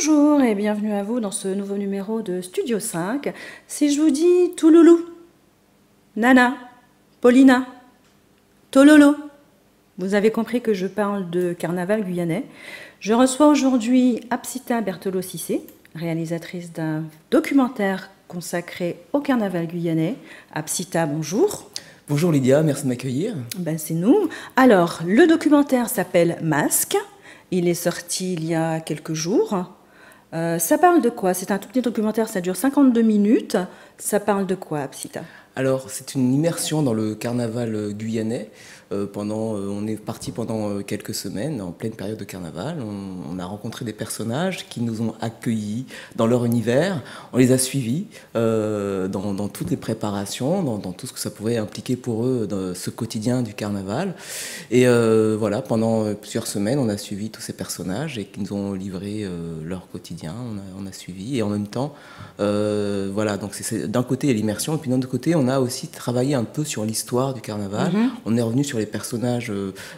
Bonjour et bienvenue à vous dans ce nouveau numéro de Studio 5. Si je vous dis Touloulou, Nana, Paulina, Tololo, vous avez compris que je parle de carnaval guyanais. Je reçois aujourd'hui Apsita Berthelot-Cissé, réalisatrice d'un documentaire consacré au carnaval guyanais. Apsita, bonjour. Bonjour Lydia, merci de m'accueillir. Ben, c'est nous. Alors, le documentaire s'appelle Masque. Il est sorti il y a quelques jours. Ça parle de quoi? C'est un tout petit documentaire, ça dure 52 minutes. Ça parle de quoi, Apsita? Alors, c'est une immersion dans le carnaval guyanais. On est parti pendant quelques semaines, en pleine période de carnaval. On a rencontré des personnages qui nous ont accueillis dans leur univers. On les a suivis dans toutes les préparations, dans tout ce que ça pouvait impliquer pour eux, dans ce quotidien du carnaval. Et voilà, pendant plusieurs semaines, on a suivi tous ces personnages et qui nous ont livré leur quotidien. On a suivi et en même temps, voilà, donc d'un côté il y a l'immersion et puis d'un autre côté, on a aussi travaillé un peu sur l'histoire du carnaval. On est revenu sur les personnages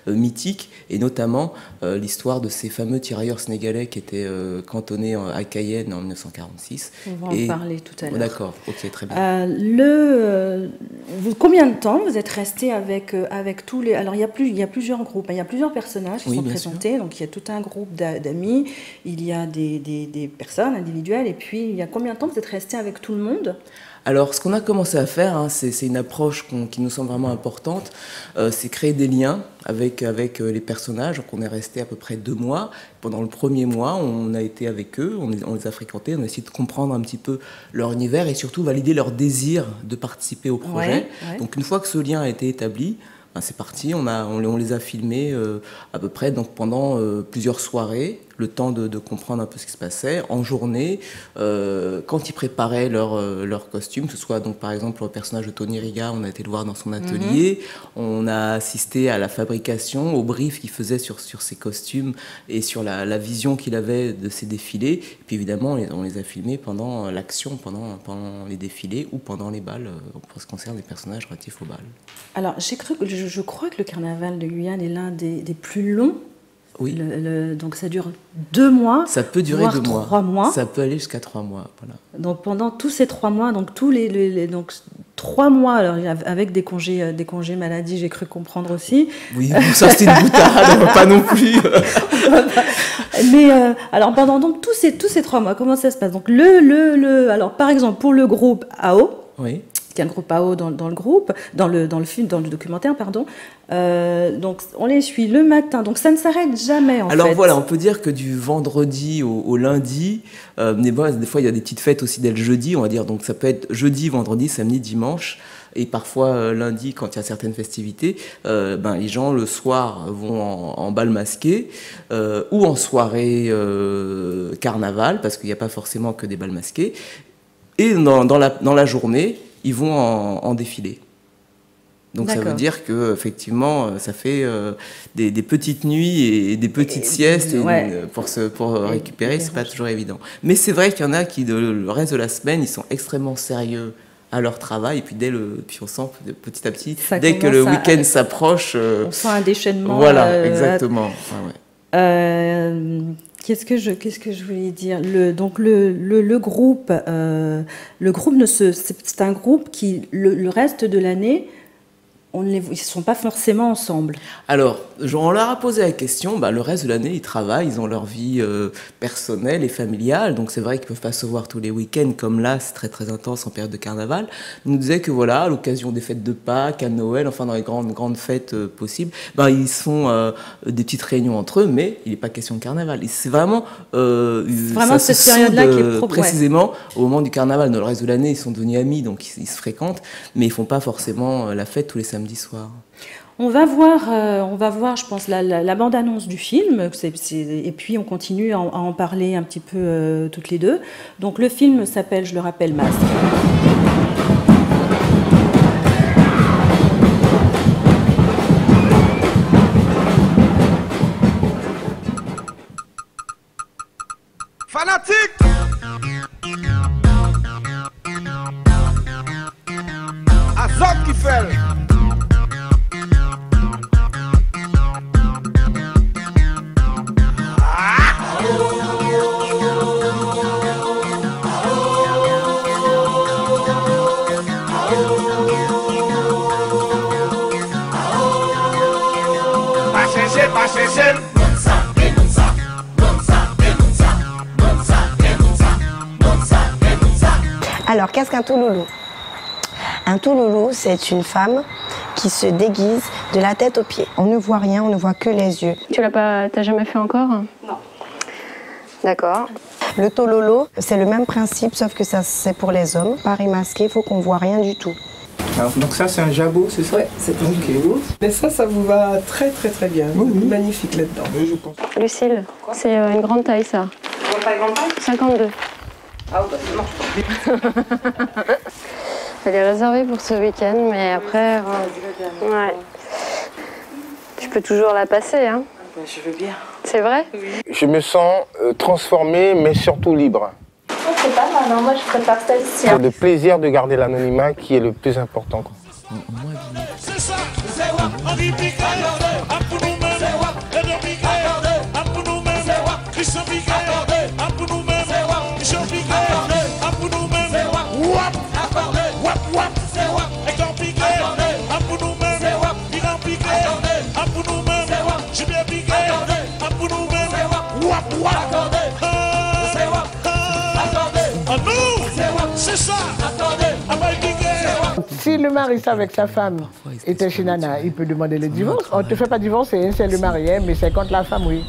mythiques et notamment l'histoire de ces fameux tirailleurs sénégalais qui étaient cantonnés à Cayenne en 1946. On va en parler tout à l'heure. D'accord, ok, très bien. Combien de temps vous êtes resté avec tous les... Alors il y a plusieurs groupes, il y a plusieurs personnages qui sont présentés, donc il y a tout un groupe d'amis, il y a des personnes individuelles, et puis il y a combien de temps vous êtes resté avec tout le monde? Alors, ce qu'on a commencé à faire, c'est une approche qui nous semble vraiment importante, c'est créer des liens avec les personnages. Donc, on est resté à peu près 2 mois. Pendant le premier mois, on a été avec eux, on les a fréquentés, on a essayé de comprendre un petit peu leur univers et surtout valider leur désir de participer au projet. Ouais. Donc, une fois que ce lien a été établi, c'est parti, on les a filmés à peu près donc pendant plusieurs soirées, le temps de comprendre un peu ce qui se passait, en journée, quand ils préparaient leur costume, que ce soit donc par exemple le personnage de Tony Riga, on a été le voir dans son atelier, on a assisté à la fabrication, au brief qu'il faisait sur ses costumes et sur la vision qu'il avait de ses défilés, et puis évidemment on les a filmés pendant l'action, pendant les défilés ou pendant les balles, pour ce qui concerne les personnages relatifs aux balles. Alors je crois que le carnaval de Guyane est l'un des plus longs. Oui. Donc ça dure 2 mois. Ça peut durer 2 mois. 3 mois. Ça peut aller jusqu'à 3 mois. Voilà. Donc pendant tous ces 3 mois, donc donc 3 mois, alors avec des congés maladie, j'ai cru comprendre aussi. Oui, ça c'était une boutade, pas non plus. Mais alors pendant donc tous ces 3 mois, comment ça se passe? Donc alors par exemple pour le groupe AO. Oui. Il y a le groupe AO dans le film, dans le documentaire, pardon. Donc on les suit le matin, donc ça ne s'arrête jamais en fait. Alors voilà, on peut dire que du vendredi au lundi, mais bon, des fois il y a des petites fêtes aussi dès le jeudi, on va dire, donc ça peut être jeudi, vendredi, samedi, dimanche, et parfois lundi quand il y a certaines festivités, les gens le soir vont en bal masqué ou en soirée carnaval, parce qu'il n'y a pas forcément que des bals masqués, et dans la journée, ils vont en défilé. Donc ça veut dire que effectivement, ça fait des petites nuits et des petites siestes pour récupérer, c'est pas toujours évident. Mais c'est vrai qu'il y en a qui, le reste de la semaine, ils sont extrêmement sérieux à leur travail et puis on sent petit à petit, dès que le week-end s'approche, on sent un déchaînement. Voilà, exactement. Qu'est-ce que je voulais dire? Donc le groupe, c'est un groupe qui le reste de l'année, ils ne sont pas forcément ensemble. Alors, on leur a posé la question, le reste de l'année, ils travaillent, ils ont leur vie personnelle et familiale, donc c'est vrai qu'ils ne peuvent pas se voir tous les week-ends, comme là, c'est très très intense en période de carnaval. Ils nous disaient que voilà, à l'occasion des fêtes de Pâques, à Noël, enfin dans les grandes fêtes possibles, ils font des petites réunions entre eux, mais il n'est pas question de carnaval. C'est vraiment cette période-là qui est précisément au moment du carnaval. Dans le reste de l'année, ils sont devenus amis, donc ils se fréquentent, mais ils ne font pas forcément la fête tous les samedis soirs. On va voir, je pense, la bande-annonce du film, et puis on continue à en parler un petit peu toutes les deux. Donc le film s'appelle, je le rappelle, Masque. Fanatique! Azok qui fait. Alors, qu'est-ce qu'un touloulou? Un touloulou, c'est une femme qui se déguise de la tête aux pieds. On ne voit rien, on ne voit que les yeux. Tu t'as jamais fait encore? Non. D'accord. Le tololo, c'est le même principe, sauf que ça, c'est pour les hommes. Pareil masqué, il faut qu'on voit rien du tout. Alors, donc ça, c'est un jabot, c'est ça? Ouais, c'est un jabot. Mais ça vous va très très très bien. Oui. Magnifique là-dedans. Oui, je pense. Lucille, c'est une grande taille, ça. Pas grande taille? 52. Ah bah non. Elle est réservée pour ce week-end, mais après... ouais. Je peux toujours la passer, hein. Je veux bien. C'est vrai? Je me sens transformé, mais surtout libre. C'est pas mal, hein. Moi je préfère celle-ci. C'est le plaisir de garder l'anonymat qui est le plus important. Si le mari avec sa femme était chez Nana, il peut demander le divorce. On ne te fait pas divorcer, c'est le mari, mais c'est contre la femme, oui.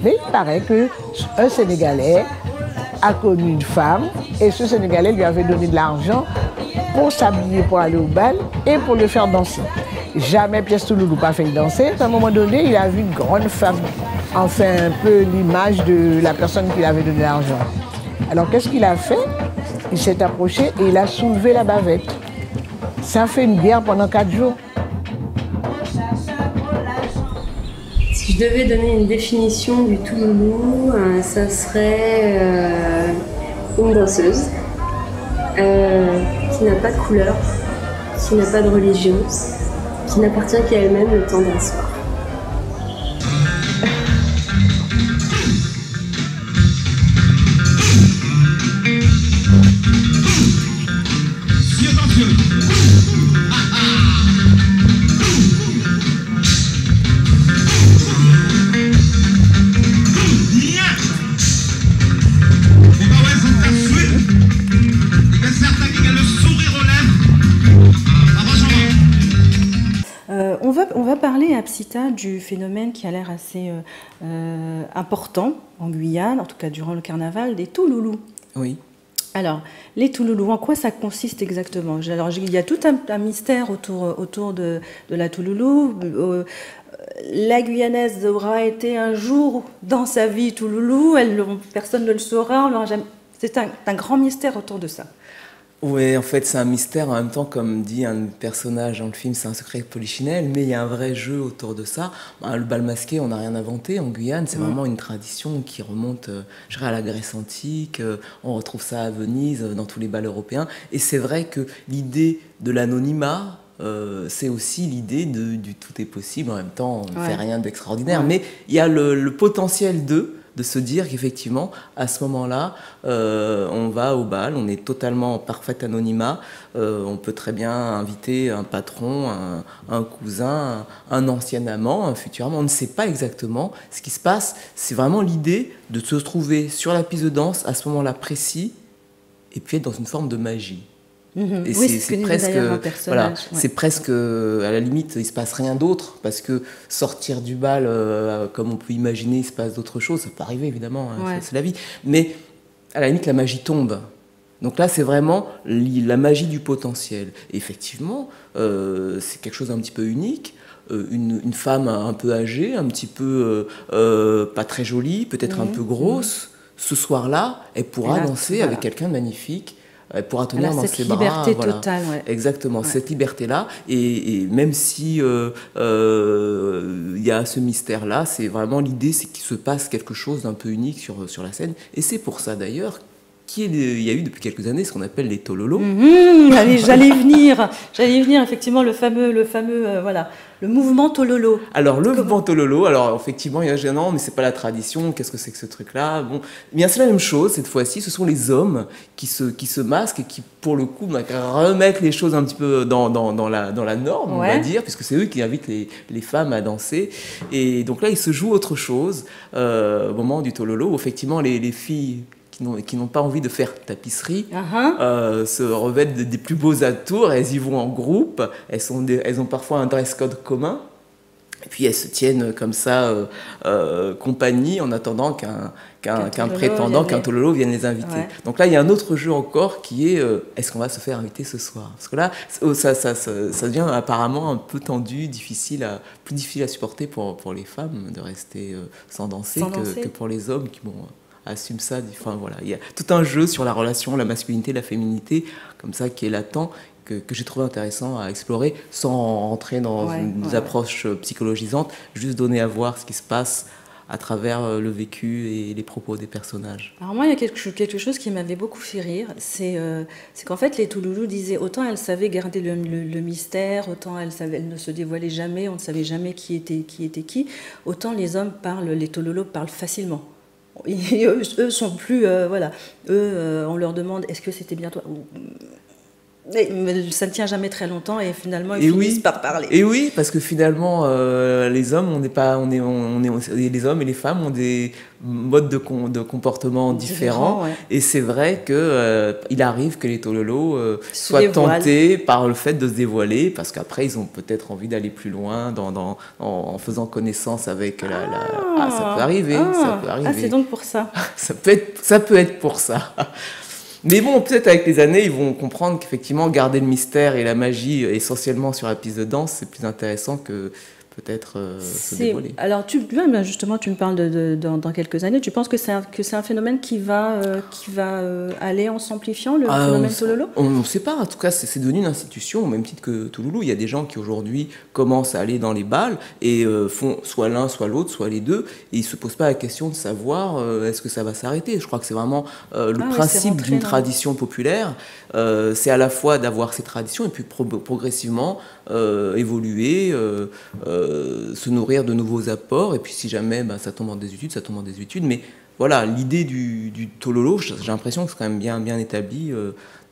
Mais il paraît qu'un Sénégalais a connu une femme et ce Sénégalais lui avait donné de l'argent pour s'habiller, pour aller au bal et pour le faire danser. Jamais Pièce Touloulou pas fait danser. À un moment donné, il a vu une grande femme, enfin un peu l'image de la personne qui lui avait donné l'argent. Alors qu'est-ce qu'il a fait? Il s'est approché et il a soulevé la bavette. Ça a fait une guerre pendant 4 jours. Si je devais donner une définition du touloulou, ça serait une danseuse qui n'a pas de couleur, qui n'a pas de religion, qui n'appartient qu'à elle-même le temps d'un soir. On va parler à Psita du phénomène qui a l'air assez important en Guyane, en tout cas durant le carnaval, des touloulous. Oui. Alors, les touloulous, en quoi ça consiste exactement? Alors, il y a tout un mystère autour de la touloulou. La Guyanaise aura été un jour dans sa vie touloulou, personne ne le saura, on l'aura jamais... C'est un grand mystère autour de ça. Oui, en fait, c'est un mystère. En même temps, comme dit un personnage dans le film, c'est un secret de polichinelle, mais il y a un vrai jeu autour de ça. Le bal masqué, on n'a rien inventé en Guyane. C'est vraiment une tradition qui remonte, je dirais, à la Grèce antique. On retrouve ça à Venise, dans tous les bals européens. Et c'est vrai que l'idée de l'anonymat, c'est aussi l'idée du tout est possible. En même temps, on ne fait rien d'extraordinaire. Mais il y a le potentiel de se dire qu'effectivement, à ce moment-là, on va au bal, on est totalement en parfait anonymat, on peut très bien inviter un patron, un cousin, un ancien amant, un futur amant, on ne sait pas exactement ce qui se passe. C'est vraiment l'idée de se trouver sur la piste de danse à ce moment-là précis, et puis être dans une forme de magie. Et oui, c'est presque, voilà, c'est presque, à la limite, il se passe rien d'autre, parce que sortir du bal, comme on peut imaginer, il se passe d'autres choses, ça peut arriver évidemment, hein, c'est la vie, mais à la limite, la magie tombe. Donc là, c'est vraiment la magie du potentiel. Et effectivement, c'est quelque chose d'un petit peu unique. Une femme un peu âgée, un petit peu pas très jolie, peut-être un peu grosse, ce soir-là, elle pourra danser avec quelqu'un de magnifique. Elle pourra tenir dans ses bras. Cette liberté totale, Exactement, cette liberté-là. Et même si y a ce mystère-là, c'est vraiment l'idée, c'est qu'il se passe quelque chose d'un peu unique sur la scène. Et c'est pour ça d'ailleurs il y a eu depuis quelques années ce qu'on appelle les Tololo. J'allais venir effectivement le fameux voilà, le mouvement Tololo. Alors le mouvement Tololo, alors effectivement il y a gênant, mais c'est pas la tradition. Qu'est-ce que c'est que ce truc-là? Bon, bien c'est la même chose cette fois-ci. Ce sont les hommes qui se masquent et qui pour le coup remettent les choses un petit peu dans la norme, on va dire, puisque c'est eux qui invitent les femmes à danser. Et donc là il se joue autre chose au moment du Tololo où effectivement les filles qui n'ont pas envie de faire tapisserie, se revêtent des plus beaux atours, elles y vont en groupe, elles ont parfois un dress code commun, et puis elles se tiennent comme ça, compagnie, en attendant qu'un prétendant, qu'un Tololo vienne les inviter. Ouais. Donc là, il y a un autre jeu encore qui est, est-ce qu'on va se faire inviter ce soir? Parce que là, ça devient apparemment un peu tendu, plus difficile à supporter pour les femmes de rester sans danser que pour les hommes qui assume ça. Enfin, voilà. Il y a tout un jeu sur la relation, la masculinité, la féminité, comme ça, qui est latent, que j'ai trouvé intéressant à explorer, sans rentrer dans une approche psychologisante, juste donner à voir ce qui se passe à travers le vécu et les propos des personnages. Alors moi, il y a quelque chose qui m'avait beaucoup fait rire, c'est qu'en fait, les Touloulous disaient, autant elles savaient garder le mystère, autant elles ne se dévoilaient jamais, on ne savait jamais qui était qui, autant les hommes les Touloulous parlent facilement. Et eux sont plus, voilà, on leur demande est-ce que c'était bien toi, mais ça ne tient jamais très longtemps et finalement ils finissent par parler. Et oui, parce que finalement les hommes, les hommes et les femmes ont des modes de comportement différents. Et c'est vrai que il arrive que les Tololo soient tentés par le fait de se dévoiler, parce qu'après ils ont peut-être envie d'aller plus loin en faisant connaissance avec ça peut arriver. C'est donc pour ça. ça peut être pour ça. Mais bon, peut-être avec les années, ils vont comprendre qu'effectivement, garder le mystère et la magie essentiellement sur la piste de danse, c'est plus intéressant que peut-être se dévoiler. Alors, justement, tu me parles dans quelques années. Tu penses que c'est un phénomène qui va aller en s'amplifiant, le phénomène Tololo? On ne sait pas. En tout cas, c'est devenu une institution, au même titre que Touloulou. Il y a des gens qui, aujourd'hui, commencent à aller dans les bals et font soit l'un, soit l'autre, soit les deux. Et ils ne se posent pas la question de savoir est-ce que ça va s'arrêter. Je crois que c'est vraiment le principe d'une tradition populaire. C'est à la fois d'avoir ces traditions et puis progressivement évoluer, se nourrir de nouveaux apports, et puis si jamais ça tombe en désuétude, ça tombe en désuétude. Mais voilà, l'idée du Tololo, j'ai l'impression que c'est quand même bien établi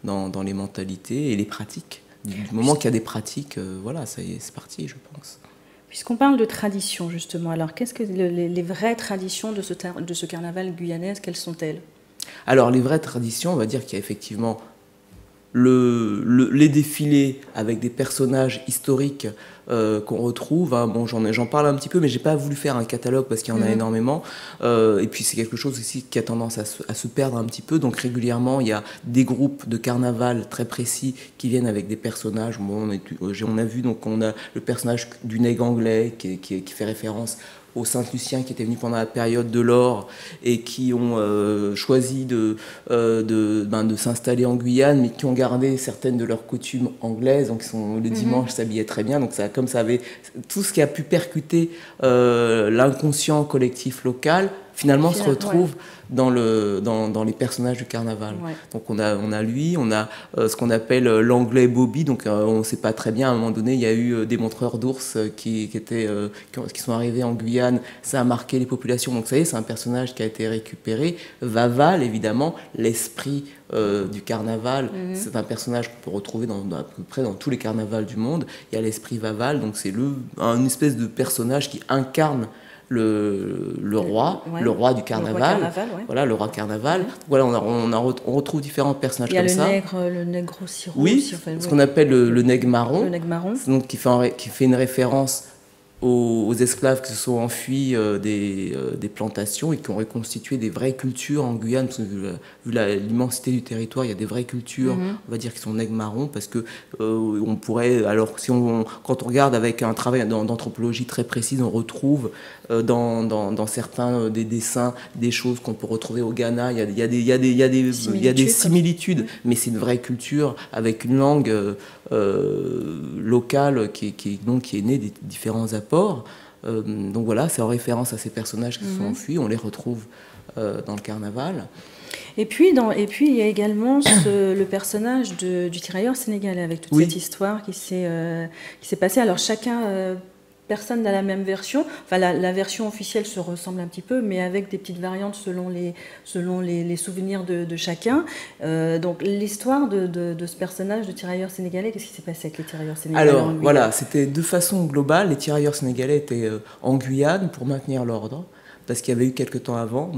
dans les mentalités et les pratiques. Du moment qu'il y a des pratiques, voilà, ça y est, c'est parti, je pense. Puisqu'on parle de tradition, justement, alors qu'est-ce que les vraies traditions de ce carnaval guyanais, quelles sont-elles? Alors, les vraies traditions, on va dire qu'il y a effectivement les défilés avec des personnages historiques qu'on retrouve. Bon, j'en parle un petit peu, mais j'ai pas voulu faire un catalogue parce qu'il y en a énormément. Et puis c'est quelque chose aussi qui a tendance à se perdre un petit peu. Donc régulièrement, il y a des groupes de carnaval très précis qui viennent avec des personnages. Bon, on a vu, donc on a le personnage du nègre anglais qui fait référence aux Saint-Lucien qui étaient venus pendant la période de l'or et qui ont choisi de s'installer en Guyane, mais qui ont gardé certaines de leurs coutumes anglaises. Donc le dimanche s'habillaient très bien. Donc comme ça avait tout ce qui a pu percuter l'inconscient collectif local, finalement se retrouve dans les personnages du carnaval. Donc on a lui, on a ce qu'on appelle l'anglais Bobby. Donc on ne sait pas très bien, à un moment donné il y a eu des montreurs d'ours qui sont arrivés en Guyane. Ça a marqué les populations. Donc ça y est, c'est un personnage qui a été récupéré. Vaval, évidemment, l'esprit du carnaval, c'est un personnage qu'on peut retrouver à peu près dans tous les carnavals du monde. Il y a l'esprit Vaval, donc c'est une espèce de personnage qui incarne le roi du carnaval, voilà, le roi carnaval. Voilà, on retrouve différents personnages comme ça. Il y a le nègre aussi rouge. Oui, ce qu'on appelle le nègre marron. Donc qui fait une référence aux esclaves qui se sont enfuis des plantations et qui ont reconstitué des vraies cultures en Guyane. Parce que, vu l'immensité du territoire, il y a des vraies cultures, on va dire, qui sont nègres marrons, parce que on pourrait, alors quand on regarde avec un travail d'anthropologie très précis, on retrouve dans certains des dessins des choses qu'on peut retrouver au Ghana. Il y a des similitudes, mais c'est une vraie culture avec une langue locale qui est née des différents apports. Donc voilà, c'est en référence à ces personnages qui se sont enfuis, on les retrouve dans le carnaval. Et puis il y a également le personnage du tirailleur sénégalais avec toute cette histoire qui s'est passée. Alors personne n'a la même version. Enfin, la version officielle se ressemble un petit peu, mais avec des petites variantes selon les souvenirs de chacun. Donc, l'histoire de ce personnage de tirailleur sénégalais, qu'est-ce qui s'est passé avec les tirailleurs sénégalais? Alors, voilà, c'était de façon globale. Les tirailleurs sénégalais étaient en Guyane pour maintenir l'ordre, parce qu'il y avait eu quelques temps avant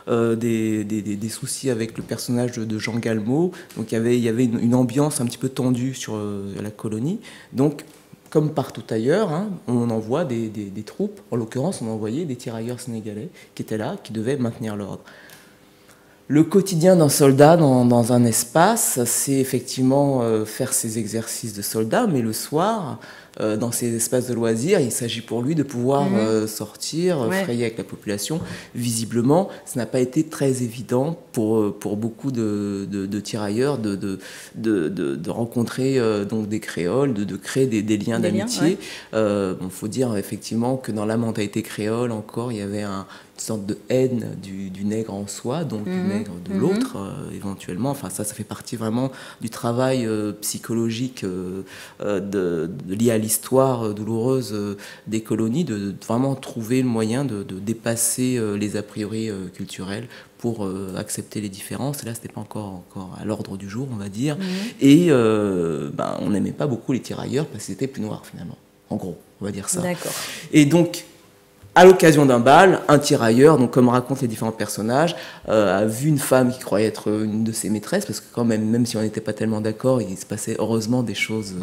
des soucis avec le personnage de Jean Galmo. Donc, il y avait une ambiance un petit peu tendue sur la colonie. Donc, comme partout ailleurs, on envoie des troupes. En l'occurrence, on envoyait des tirailleurs sénégalais qui étaient là, qui devaient maintenir l'ordre. Le quotidien d'un soldat dans un espace, c'est effectivement faire ses exercices de soldat, mais le soir, dans ces espaces de loisirs, il s'agit pour lui de pouvoir sortir, frayer avec la population. Visiblement, ça n'a pas été très évident pour beaucoup de tirailleurs de rencontrer donc des créoles, de créer des liens d'amitié. Il faut dire effectivement que dans la mentalité créole encore, il y avait une sorte de haine du nègre en soi, donc du nègre de l'autre, éventuellement. Enfin, ça fait partie vraiment du travail psychologique lié à l'histoire douloureuse des colonies, de vraiment trouver le moyen de dépasser les a priori culturels pour accepter les différences. Et là, c'était pas encore à l'ordre du jour, on va dire. Et on n'aimait pas beaucoup les tirailleurs parce que c'était plus noir, finalement. En gros, on va dire ça. D'accord. Et donc, à l'occasion d'un bal, un tirailleur, donc comme racontent les différents personnages, a vu une femme qui croyait être une de ses maîtresses, parce que quand même si on n'était pas tellement d'accord, il se passait heureusement des choses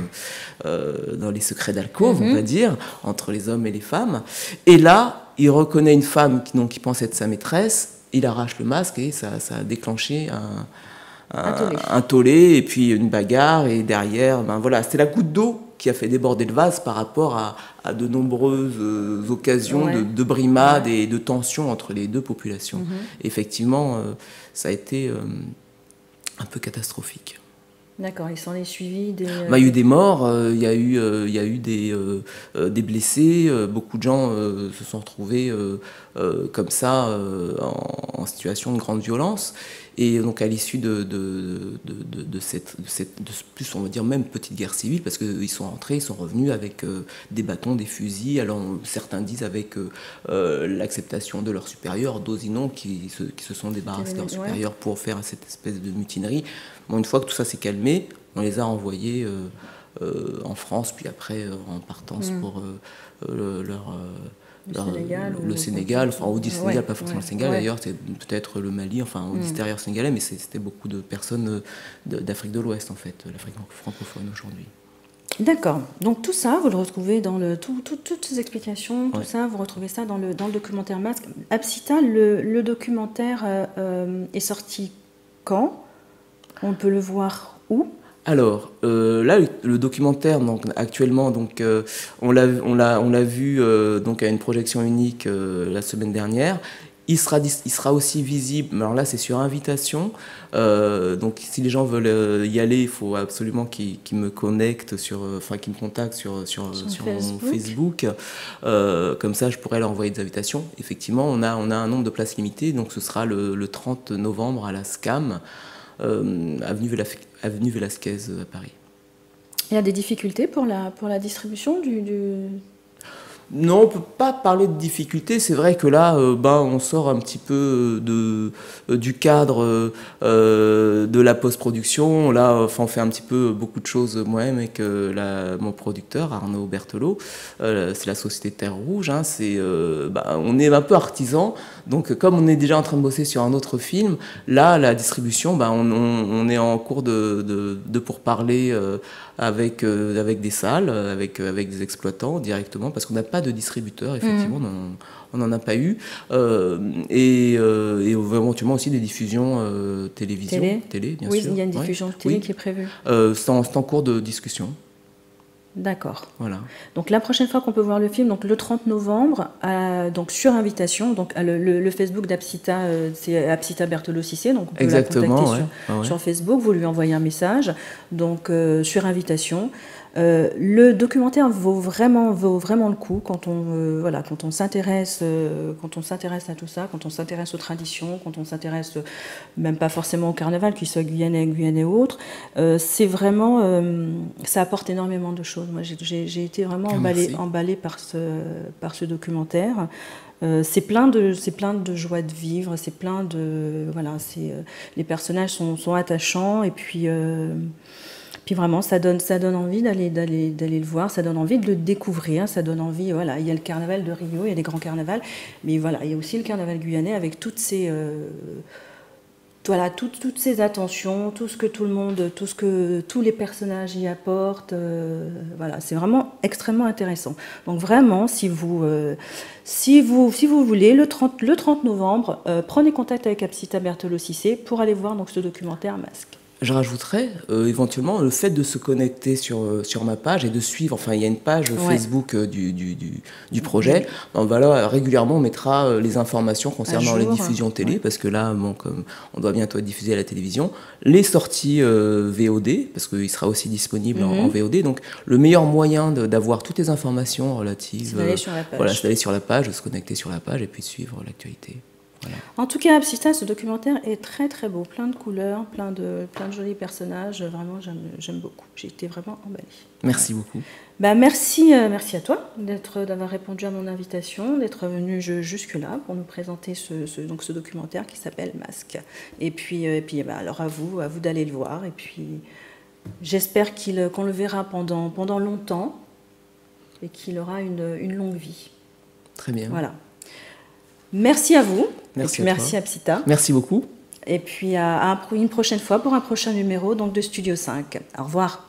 dans les secrets d'alcôve, on va dire, entre les hommes et les femmes. Et là, il reconnaît une femme qui pense être sa maîtresse, il arrache le masque et ça a déclenché un tollé et puis une bagarre, et derrière, voilà, c'était la goutte d'eau qui a fait déborder le vase par rapport à de nombreuses occasions de brimades et de tensions entre les deux populations. Effectivement, ça a été un peu catastrophique. D'accord, il s'en est suivi des... Il y a eu des morts, il y a eu des blessés, beaucoup de gens se sont retrouvés comme ça en situation de grande violence. Et donc à l'issue de cette plus on va dire même petite guerre civile, parce qu'ils sont rentrés, ils sont revenus avec des bâtons, des fusils. Alors certains disent avec l'acceptation de leurs supérieurs, d'autres non, qui se sont débarrassés de leurs supérieurs pour faire cette espèce de mutinerie. Bon, une fois que tout ça s'est calmé, on les a envoyés en France, puis après en partance pour le Sénégal, enfin on dit Sénégal, pas forcément le Sénégal d'ailleurs, c'est peut-être le Mali, enfin on dit extérieur sénégalais, mais c'était beaucoup de personnes d'Afrique de l'Ouest en fait, l'Afrique francophone aujourd'hui. D'accord, donc tout ça, vous le retrouvez dans toutes ces explications, tout ça, vous retrouvez ça dans le documentaire Masque. Absita, le documentaire est sorti quand? On peut le voir où? Alors, là, le documentaire, donc, actuellement, donc, on l'a vu donc, à une projection unique la semaine dernière. Il sera aussi visible, alors là c'est sur invitation, donc si les gens veulent y aller, il faut absolument qu'ils me connectent, qu'ils me contactent sur mon Facebook, comme ça je pourrais leur envoyer des invitations. Effectivement, on a un nombre de places limitées, donc ce sera le 30 novembre à la SCAM, avenue Velasquez à Paris. Il y a des difficultés pour la distribution du... Non, on ne peut pas parler de difficultés. C'est vrai que là, on sort un petit peu du cadre de la post-production. Là, on fait un petit peu beaucoup de choses moi-même avec mon producteur, Arnaud Berthelot. C'est la société Terre Rouge. On est un peu artisan. Donc, comme on est déjà en train de bosser sur un autre film, là, la distribution, on est en cours de pourparlers avec des salles, avec des exploitants directement, parce qu'on n'a pas de distributeur, effectivement, on n'en a pas eu. Et éventuellement aussi des diffusions télévision, télé, bien sûr. Oui, il y a une diffusion télé qui est prévue. C'est en cours de discussion. D'accord. Voilà. Donc la prochaine fois qu'on peut voir le film, donc le 30 novembre, donc sur invitation, donc le Facebook d'Absita, c'est Absita Berthelot Cissé, donc on peut la contacter sur Facebook, vous lui envoyez un message, donc sur invitation. Le documentaire vaut vraiment le coup quand on, voilà, quand on s'intéresse à tout ça, quand on s'intéresse aux traditions, quand on s'intéresse même pas forcément au carnaval, qu'il soit guyanais ou autre. C'est vraiment, ça apporte énormément de choses. Moi, j'ai été vraiment emballée par ce documentaire. C'est plein de joie de vivre, c'est plein de, voilà, les personnages sont attachants, et puis vraiment ça donne envie d'aller le voir, ça donne envie de le découvrir, ça donne envie, voilà, il y a le carnaval de Rio, il y a des grands carnavals, mais voilà, il y a aussi le carnaval guyanais avec toutes ces voilà, toutes ces attentions, tout ce que tout le monde, tous les personnages y apportent, voilà, c'est vraiment extrêmement intéressant. Donc vraiment, si vous voulez, le 30 novembre, prenez contact avec Apsita Berthelot-Cissé pour aller voir donc ce documentaire Masque. Je rajouterais éventuellement le fait de se connecter sur ma page et de suivre, enfin il y a une page Facebook du projet, voilà, régulièrement on mettra les informations concernant les diffusions télé, parce que là, bon, comme on doit bientôt être diffusé à la télévision, les sorties VOD, parce qu'il sera aussi disponible en VOD, donc le meilleur moyen d'avoir toutes les informations relatives, c'est d'aller sur la page, de se connecter sur la page et puis de suivre l'actualité. Voilà. En tout cas, Apsita, ce documentaire est très très beau, plein de couleurs, plein de jolis personnages. Vraiment, j'aime beaucoup. J'ai été vraiment emballée. Merci beaucoup. Bah, merci à toi d'avoir répondu à mon invitation, d'être venu jusque-là pour nous présenter ce documentaire qui s'appelle Masque. Et puis bah, alors à vous d'aller le voir. Et puis j'espère qu'on le verra pendant longtemps et qu'il aura une longue vie. Très bien. Voilà. Merci à vous. Merci à Apsita. Merci beaucoup. Et puis à une prochaine fois pour un prochain numéro donc de Studio 5. Au revoir.